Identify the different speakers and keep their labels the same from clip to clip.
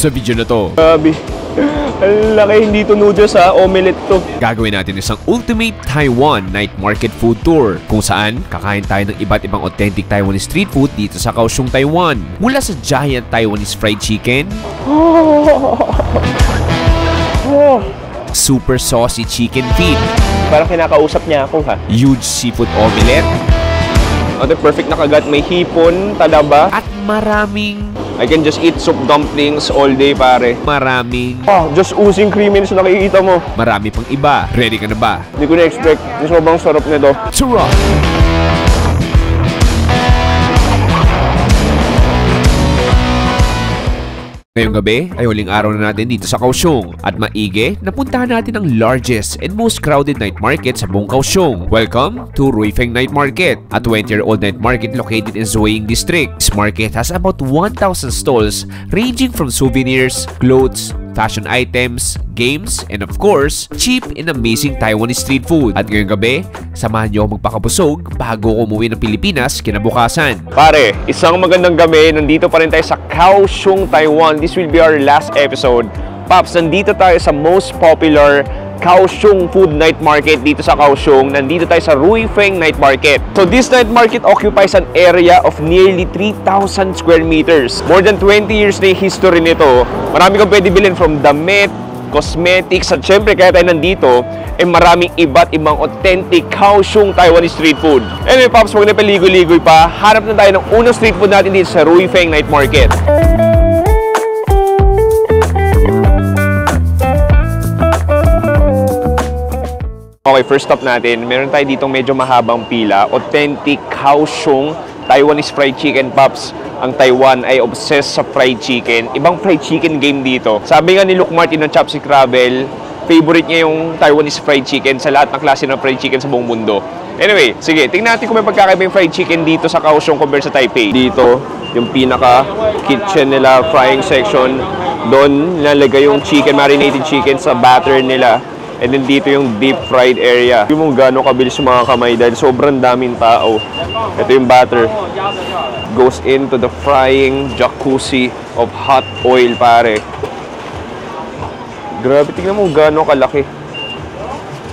Speaker 1: sa video na to.
Speaker 2: Grabe. Ang laki, hindi to noodles ha, omelette to.
Speaker 1: Gagawin natin isang ultimate Taiwan night market food tour kung saan kakain tayo ng iba't ibang authentic Taiwanese street food dito sa Kaohsiung, Taiwan. Mula sa giant Taiwanese fried chicken, super saucy chicken feet,
Speaker 2: Parang kinakausap niya ako ha.
Speaker 1: huge seafood omelette,
Speaker 2: Ate, perfect na kagat. May hipon, talaba.
Speaker 1: at maraming
Speaker 2: I can just eat soup dumplings all day, pare. Just oozing creaminess na nakikita mo.
Speaker 1: marami pang iba. Ready ka na ba?
Speaker 2: Hindi ko na-expect. Yung sobrang sarap nito.
Speaker 1: Tara! Ngayong gabi ay huling araw na natin dito sa Kaohsiung at maigi napuntahan natin ang largest and most crowded night market sa buong Kaohsiung. Welcome to Ruifeng Night Market, a 20-year-old night market located in Zuoying District. This market has about 1,000 stalls ranging from souvenirs, clothes, fashion items, games, and of course, cheap and amazing Taiwanese street food. At ngayong gabi, samahan niyo ako magpakabusog bago ako umuwi ng Pilipinas kinabukasan.
Speaker 2: Pare, isang magandang gabi. Nandito pa rin tayo sa Kaohsiung, Taiwan. This will be our last episode. Paps, nandito tayo sa most popular Kaohsiung Food Night Market dito sa Kaohsiung. Nandito tayo sa Ruifeng Night Market. So this night market occupies an area of nearly 3,000 square meters. More than 20 years na yung history nito. Marami kang pwede bilhin from damit, cosmetics, at syempre kaya tayo nandito, maraming iba't ibang authentic Kaohsiung Taiwanese street food. Anyway, Pops, huwag na paligoy-ligoy pa. Hanap na tayo ng unang street food natin dito sa Ruifeng Night Market. Okay, first stop natin. Meron tayo ditong medyo mahabang pila. Authentic Kaohsiung Taiwanese fried chicken, Pops. Ang Taiwan ay obsessed sa fried chicken. Ibang fried chicken game dito. Sabi nga ni Luke Martin ng Chopstick Travel, favorite niya yung Taiwanese fried chicken sa lahat ng klase ng fried chicken sa buong mundo. Anyway, sige, tingnan natin kung may pagkakaiba yung fried chicken dito sa Kaohsiung compared sa Taipei. Dito, yung pinaka kitchen nila, frying section. Doon, nilalagay yung chicken, marinated chicken sa batter nila. And then dito yung deep fried area. Yung mong gano'ng kabilis yung mga kamay dahil sobrang daming tao. Ito yung batter. Goes into the frying jacuzzi of hot oil, pare. Grabe, tingnan mo gano'ng kalaki.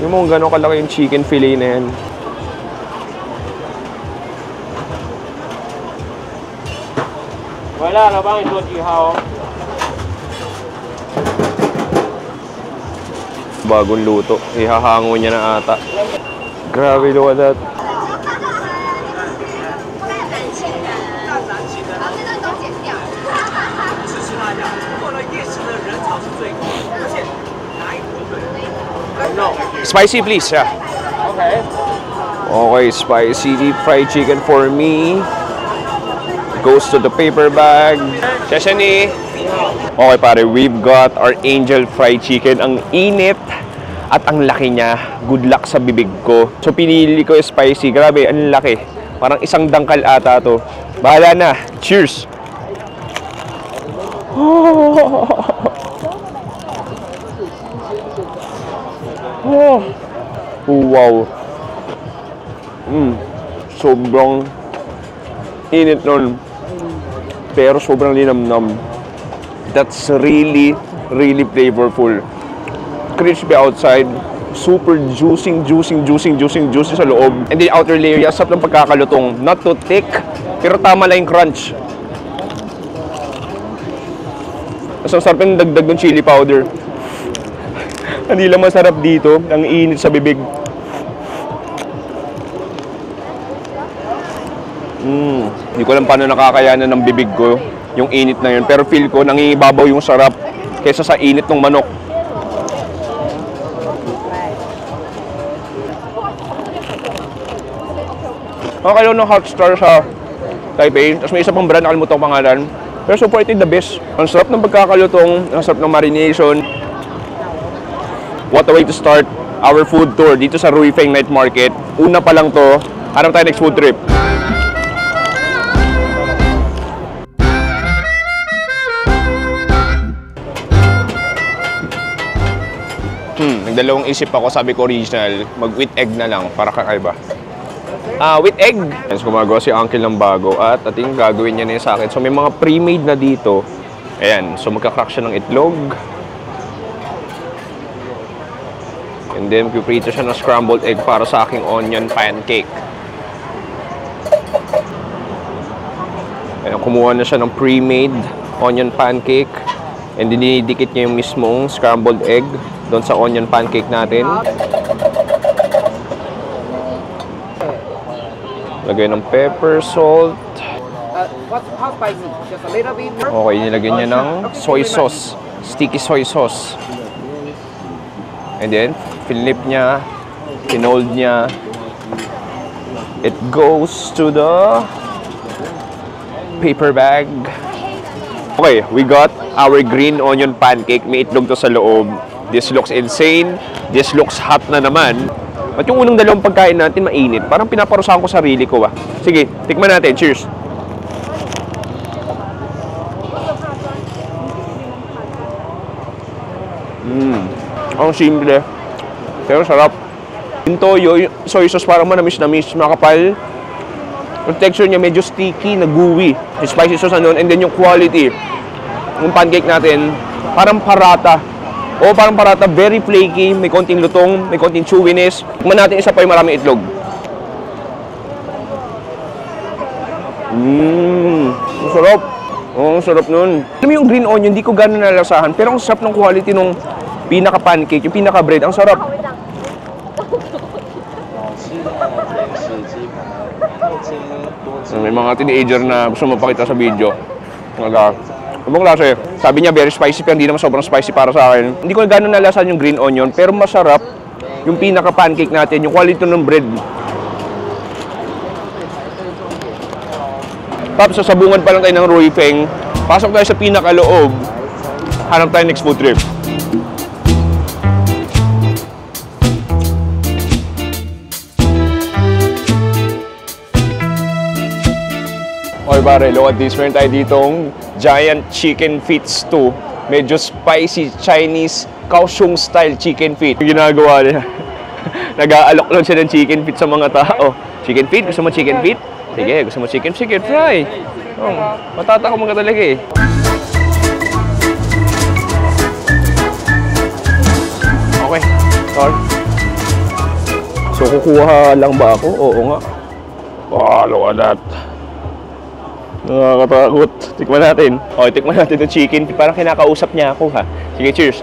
Speaker 2: Tingnan mo gano'ng kalaki yung chicken fillet na yan. Wala na bang ito, Jihao? Bagong luto. Ihahango niya na ata. Grabe, look at that. Spicy, please. Yeah. Okay. Okay, spicy deep fried chicken for me. Goes to the paper bag. Sesame. Okay, pare, we've got our angel fried chicken. Ang init at ang laki niya. Good luck sa bibig ko. So, pinili ko yung spicy. Grabe, ang laki. Parang isang dangkal ata to. Bahala na. Cheers! Oh, wow. Sobrang init nun. Pero sobrang linamnam. That's really, really flavorful. Crispy outside, super juicy sa loob. And the outer layer, asap ng pagkakalutong. Not too thick, pero tama lang yung crunch. Mas ang sarap yung dagdag ng chili powder. Hindi lang masarap dito, ang init sa bibig. Hindi ko alam paano nakakayanan ng bibig ko yung init na yun. Pero feel ko, nangingibabaw yung sarap kaysa sa init ng manok. Nakakalaw ng hot star sa Taipei. Tapos may isa pang brand, nakalimutan ko pangalan. Pero so far, ito the best. Ang sarap ng pagkakalutong, ang sarap ng marination. What a way to start our food tour dito sa Ruifeng Night Market. Una pa lang to, hanap tayo next food trip. Nagdalawang isip ako, sabi ko original, mag with egg na lang para kakaiba. With egg. So, gumagawa si Uncle ng bago at ating gagawin niya na yun sa akin. So may mga pre-made na dito. Ayan, so magka-crack siya ng itlog. And then, piprito siya ng scrambled egg para sa aking onion pancake. Ayan, kumuha na siya ng pre-made onion pancake. And dinidikit niya yung mismong scrambled egg doon sa onion pancake natin. Lagay ng pepper, salt.
Speaker 3: How spicy? Just a little bit.
Speaker 2: Okay, nilagyan niya ng soy sauce. Sticky soy sauce. And then, flip niya. Pinold niya. It goes to the paper bag. Okay, we got our green onion pancake. May itlog to sa loob. This looks insane. This looks hot na naman. At yung unang dalawang pagkain natin mainit. Parang pinaparusahan ko sarili ko ah. Sige, tikman natin. Cheers! Ang simple. Pero sarap. Yung toyo, yung soy sauce parang manamis-namis, makapal. Yung texture niya medyo sticky, nag-gooey. Yung spicy sauce na nun, and then yung quality. Yung pancake natin, parang parata. O parang parata, very flaky, may konting lutong, may konting chewiness. Tikman natin isa pa yung maraming itlog. Ang sarap. Oh, ang sarap nun. Alam mo yung green onion, hindi ko gano'n nalasahan, pero ang sarap ng quality nung pinaka-pancake, yung pinaka-bread, ang sarap. May mga teenager na gusto mapakita sa video. Ibang klase. Sabi niya very spicy pero hindi naman sobrang spicy para sa akin. Hindi ko gano'n nalasahan yung green onion pero masarap yung pinaka-pancake natin, yung quality ng bread. Tapos sasabungan pa lang tayo ng Ruifeng. Pasok tayo sa pinaka-loob. Hanap tayo next food trip. Okay pare, look at this. Meron tayo ditong giant chicken feet stew. Medyo spicy Chinese Kaohsiung style chicken feet. Yung ginagawa niya, nag-aalok lang siya ng chicken feet sa mga tao. Chicken feet? Gusto mo chicken feet? Sige, gusto mo chicken? Sige, try. Oh, matatakam ka talaga eh. Okay, sorry. So, kukuha lang ba ako? Oo nga. Wow, look at that. Nakakatakot. Tikman natin. Okay, tikman natin yung chicken. Parang kinakausap niya ako ha. Sige, cheers.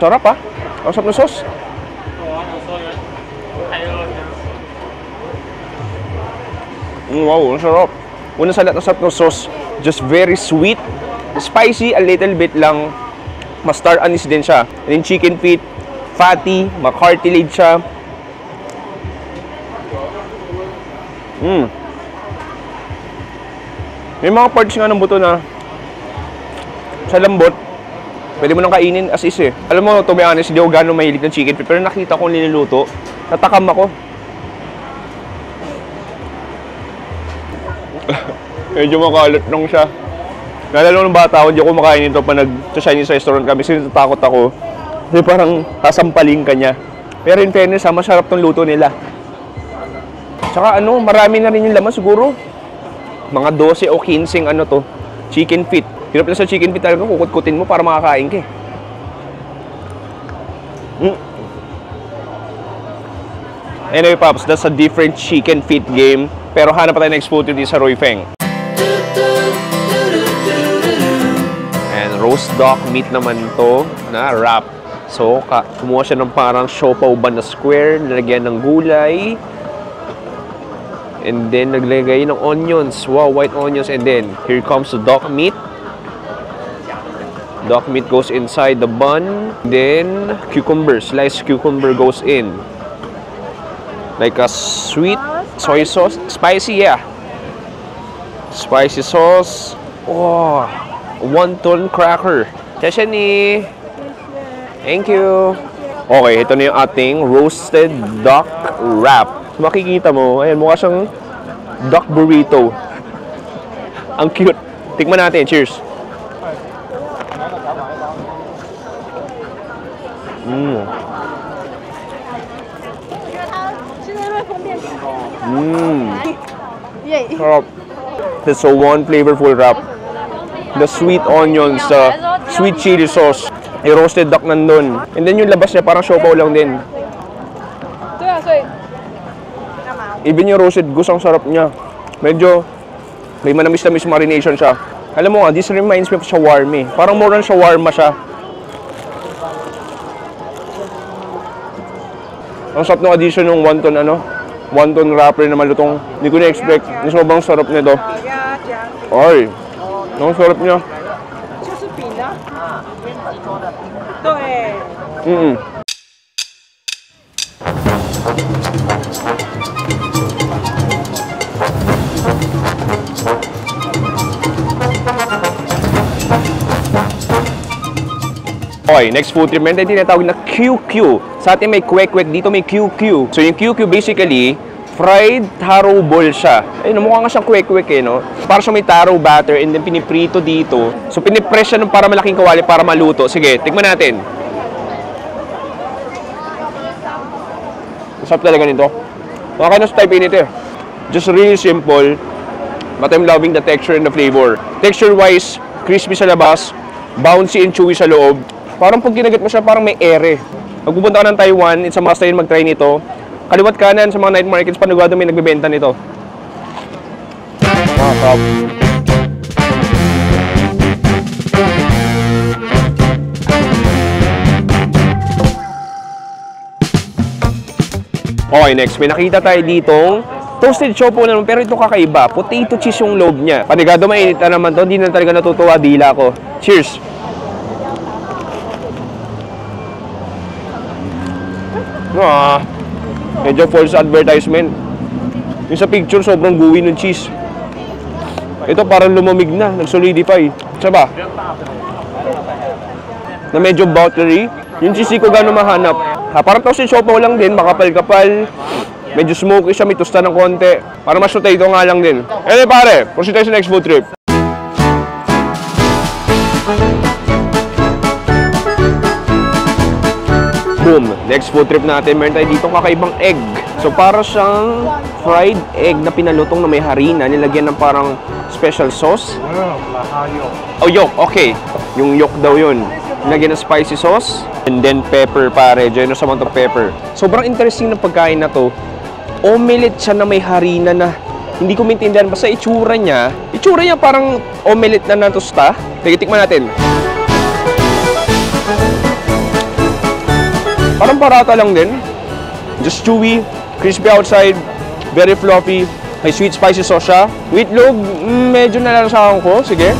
Speaker 2: Sarap ha. Ang sarap na sauce. Wow, ang sarap. Una sa lahat, ang sarap ng sauce. Just very sweet. Spicy, a little bit lang. Mustard anise din siya. And then chicken feet, fatty, macartilage siya. May mga parts nga ng buto na sa lambot, pwede mo nang kainin as is eh. Alam mo, to be honest, hindi ako gano'ng mahilig ng chicken feet, pero nakita ko niluluto, natakam ako. Medyo makalat lang siya. Nalala nung bata ako, hindi ako kumakain nito pa nag-Chinese restaurant kami. Kasi natatakot ako. Kasi parang sasampaling ka niya. Pero in fairness, masarap tong luto nila. Tsaka ano, marami na rin yung laman siguro. Mga 12 o 15 ano to, chicken feet. Hirap na sa chicken feet talaga, kukut-kutin mo para makakain ka eh. Anyway, Pops, that's a different chicken feet game. Pero hanap pa tayo next food dito sa Ruifeng. Roast duck meat naman to na wrap. So, kumuha siya ng parang siopaw ba na square, nilagyan ng gulay. And then, naglagay ng onions. Wow, white onions. And then, here comes the duck meat. Duck meat goes inside the bun. Then, cucumber. Sliced cucumber goes in. Like a sweet soy sauce. Spicy, yeah. Spicy sauce. Oh, wonton cracker. Cheshani. Thank you. Okay, ito na yung ating roasted duck wrap. Makikita mo, ayan, mukha siyang duck burrito. Ang cute. Tikman natin. Cheers. Sarap. It's so one flavorful wrap. The sweet onions, the sweet chili sauce, yung roasted duck nandun. And then yung labas niya parang siopaw lang din. Even yung roasted goose, ang sarap niya. Medyo may manamis-namis marination siya. Alam mo nga, this reminds me of shawarma eh. Parang more than shawarma siya. Ang sarap ng addition ng wonton wrapper na malutong. Hindi ko na-expect. Sobrang sarap nito. Ay, ang sarap niya. Okay, next food trip, meron tayong tinatawag na QQ. Sa atin may kwek-kwek, dito may QQ. So yung QQ basically, fried taro ball siya. Ayun, mukha nga siyang kwek-kwek eh, no? Para siya may taro batter and then piniprito dito. So pinipress siya ng para malaking kawali para maluto. Sige, tikman natin. Masarap talaga nito. Makakain na sa type init eh. Just really simple, but I'm loving the texture and the flavor. Texture-wise, crispy sa labas, bouncy and chewy sa loob. Parang pag ginagat mo siya, parang may ere. Pag pupunta ka ng Taiwan, it's a must rin mag-try nito. Kaliwat kanan sa mga night markets, panugado may nagbebenta nito. Sarap. Okay, next. May nakita tayo ditong toasted siopaw naman, pero ito kakaiba. Potato cheese yung loob niya. Panigado mainit na naman to, hindi na talaga natutuwa dila ko. Cheers! Medyo false advertisement. Yung sa picture, sobrang gooey ng cheese. Ito parang lumamig na, nag-solidify. Saba? Na medyo buttery. Yung cheese ko gano'n mahanap. Parang toasted siopaw lang din, makapal-kapal. Medyo smoky siya, may tusta ng konti. Para mas potato nga lang din. Anyway pare, proceed tayo sa next food trip. Boom! Next food trip natin, meron tayo dito kakaibang egg. So para siyang fried egg na pinalutong na may harina, nilagyan ng parang special sauce. Oh, yolk. Okay. Yung yolk daw yun. Nilagyan ng spicy sauce. And then pepper pare, generous amount of pepper. Sobrang interesting ng pagkain na to. Omelette siya na may harina na hindi ko maintindihan. Basta itsura niya parang omelette na natusta. Sige, tikman natin. Parang parata lang din. Just chewy, crispy outside, very fluffy. May sweet spicy sauce siya. Wheatlog, medyo nalalasahan ko. Sige.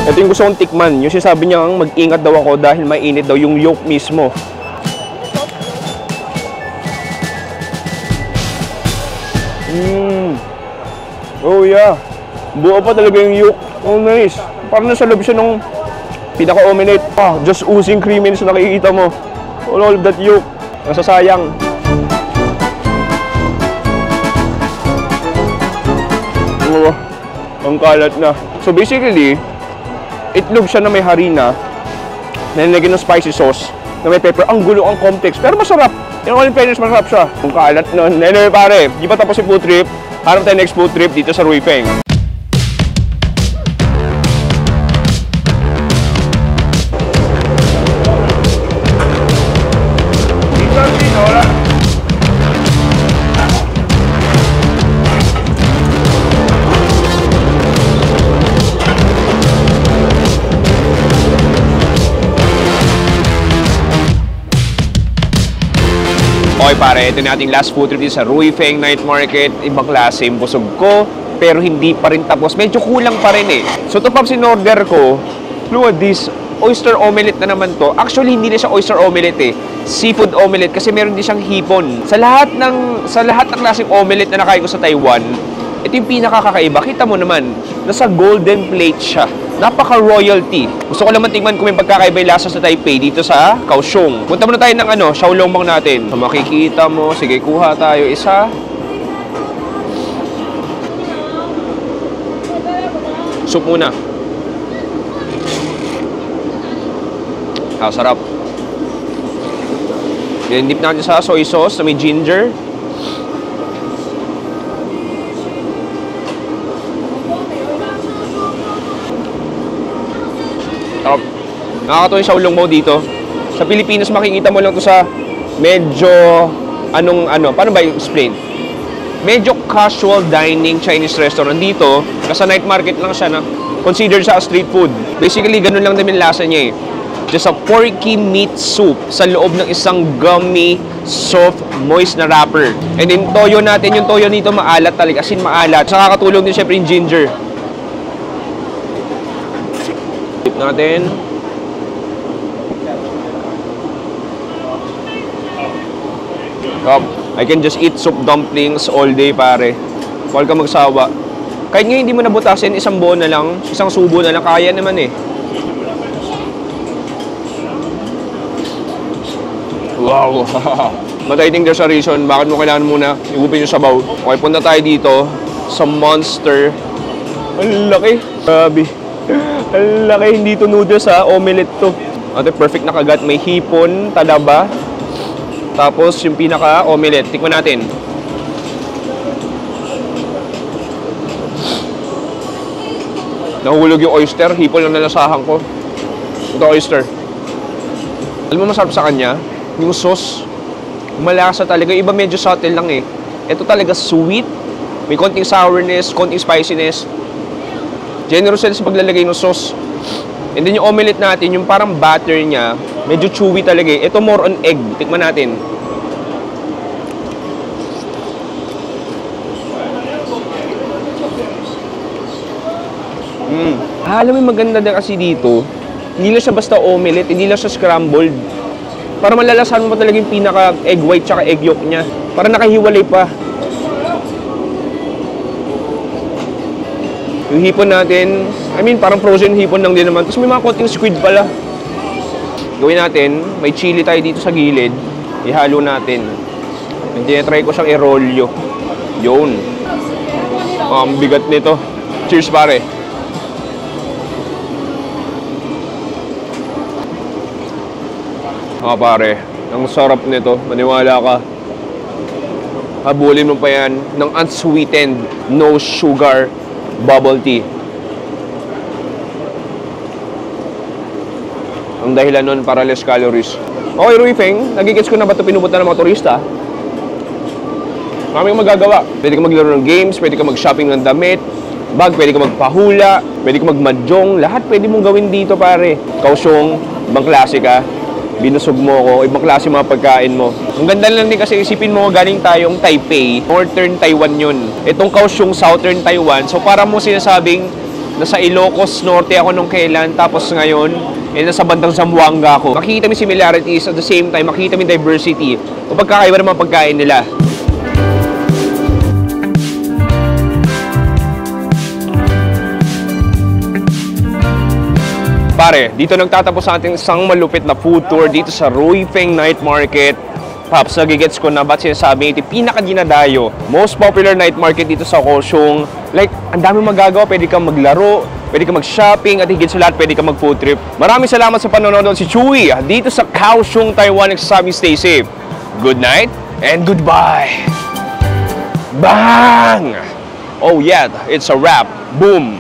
Speaker 2: Ito yung gusto kong tikman. Yung sinasabi niya, mag-ingat daw ako dahil mainit daw yung yolk mismo. Oh yeah. Buo pa talaga yung yolk. Oh nice. Parang nasa loob siya nung pinaka-omelette. Just oozing creaminess na nakikita mo. All of that yolk. Nasasayang. Oh, ang kalat na. So basically, itlog siya na may harina, na nilagyan ng spicy sauce, na may pepper. Ang gulo, ang complex. Pero masarap. In all fairness, masarap siya. Ang kalat nun. Anyway pare, di pa tapos yung food trip. Harap tayo next food trip dito sa Ruifeng. Okay pare, ito na ating last food trip dito sa Ruifeng Night Market. Ibang klase yung busog ko, pero hindi pa rin tapos. Medyo kulang pa rin eh. So ito pa in-order ko, look at this, oyster omelette na naman to. Actually, hindi na siya oyster omelette eh. Seafood omelette kasi meron din siyang hipon. Sa lahat ng klaseng omelette na nakain ko sa Taiwan, ito yung pinakakakaiba. Kita mo naman, nasa golden plate siya. Napaka-royalty. Gusto ko naman tingnan kung may pagkakaiba yung lasa sa Taipei dito sa Kaohsiung. Punta muna tayo ng xiaolongbang natin. So, makikita mo. Sige, kuha tayo isa. Soup muna. Sarap. Then dip natin sa soy sauce na may ginger. Nakakatuwa yung Xiaolong Bao dito. Sa Pilipinas makikita mo lang to sa medyo paano ba i-explain? Medyo casual dining Chinese restaurant dito. Nasa night market lang siya na considered sa street food. Basically, ganun lang din yung lasa niya eh. Just a porky meat soup sa loob ng isang gummy, soft, moist na wrapper. And then toyo natin, yung toyo nito maalat talaga, as in maalat. Sa nakakatulong din syempre yung ginger. Dip natin. I can just eat soup dumplings all day, pare. Huwag ka magsawa. Kahit nga hindi mo nabutasin, isang buo na lang, isang subo na lang, kaya naman eh. Wow! But I think there's a reason bakit mo kailangan muna igupin yung sabaw. Okay, punta tayo dito sa Monster. Ang laki. Grabe. Ang laki. Hindi to noodles ha. Omelette to. Ate, perfect na kagat. May hipon, talaba. Tapos yung pinaka-omelette. Tikman natin. Nahulog yung oyster. Hipon lang nalasahan ko. Ito oyster. Alam mo masarap sa kanya? Yung sauce, malasa talaga. Iba medyo subtle lang eh. Ito talaga sweet. May konting sourness, konting spiciness. Generous sila sa paglalagay ng sauce. And then yung omelette natin, yung parang batter niya, medyo chewy talaga eh. Ito more on egg. Tikman natin. Alam mo yung maganda din kasi dito, hindi lang siya basta omelette, hindi lang siya scrambled. Para malalasahan mo talaga yung pinaka egg white tsaka egg yolk niya. Para nakahiwalay pa. Yung hipon natin, parang frozen hipon lang din naman. Tapos may mga konting squid pala. Gawin natin, may chili tayo dito sa gilid. Ihalo natin. And tinatry ko siyang i-rolyo. Yun. Ang bigat nito. Cheers pare. Pare, ang sarap nito. Maniwala ka. Habulin mo pa yan ng unsweetened, no sugar bubble tea. Ang dahilan nun para less calories. Okay, Ruifeng, nagigets ko na ba ito pinupunta ng mga turista? Maraming magagawa. Pwede ka maglaro ng games, pwede ka mag-shopping ng damit, bag, pwede ka magpahula, pwede ka magmadyong, lahat pwede mong gawin dito pare. Kaohsiung, ibang klase ka. Binusog mo ko, ibang klase mga pagkain mo. Ang ganda lang din kasi isipin mo, galing tayong Taipei, Northern Taiwan yun. Itong Kaohsiung, Southern Taiwan. So para mo sinasabing, nasa Ilocos Norte ako nung kailan, tapos ngayon, nasa bandang Zamboanga ako. Makikita mo similarities, at the same time, makikita mo diversity. O pagkakaiba ng mga pagkain nila. Pare, dito nagtatapos sa ating isang malupit na food tour dito sa Ruifeng Night Market. Pops, nagigets ko na ba't sinasabi ito pinaka-dinadayo, most popular night market dito sa Kaohsiung. Like, ang dami magagawa, pwede kang maglaro, pwede kang mag-shopping, at higit sa lahat, pwede kang mag-food trip. Maraming salamat sa panonood si Chewy dito sa Kaohsiung, Taiwan. Nagsasabing stay safe. Good night and goodbye. Bang! Oh yeah, it's a wrap. Boom!